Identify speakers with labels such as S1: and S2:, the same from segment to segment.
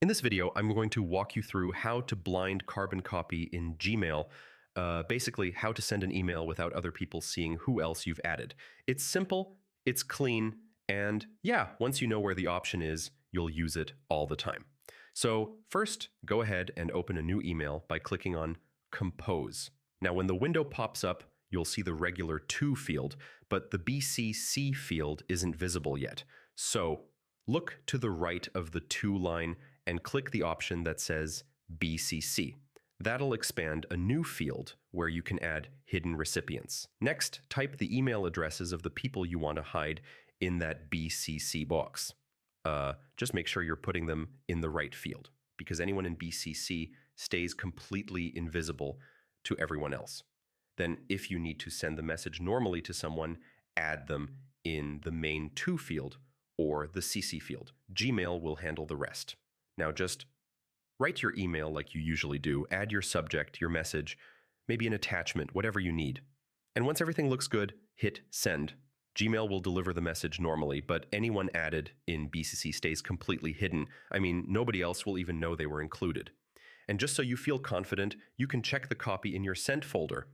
S1: In this video, I'm going to walk you through how to blind carbon copy in Gmail, basically how to send an email without other people seeing who else you've added. It's simple, it's clean, and yeah, once you know where the option is, you'll use it all the time. So first, go ahead and open a new email by clicking on Compose. Now, when the window pops up, you'll see the regular To field, but the BCC field isn't visible yet. So look to the right of the To line and click the option that says BCC. That'll expand a new field where you can add hidden recipients. Next, type the email addresses of the people you want to hide in that BCC box. Just make sure you're putting them in the right field, because anyone in BCC stays completely invisible to everyone else. Then, if you need to send the message normally to someone, add them in the main To field or the CC field. Gmail will handle the rest. Now just write your email like you usually do, add your subject, your message, maybe an attachment, whatever you need. And once everything looks good, hit send. Gmail will deliver the message normally, but anyone added in BCC stays completely hidden. I mean, nobody else will even know they were included. And just so you feel confident, you can check the copy in your sent folder.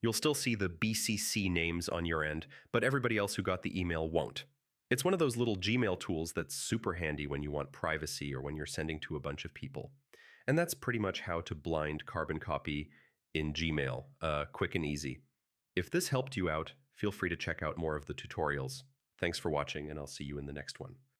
S1: You'll still see the BCC names on your end, but everybody else who got the email won't. It's one of those little Gmail tools that's super handy when you want privacy or when you're sending to a bunch of people. And that's pretty much how to blind carbon copy in Gmail, quick and easy. If this helped you out, feel free to check out more of the tutorials. Thanks for watching, and I'll see you in the next one.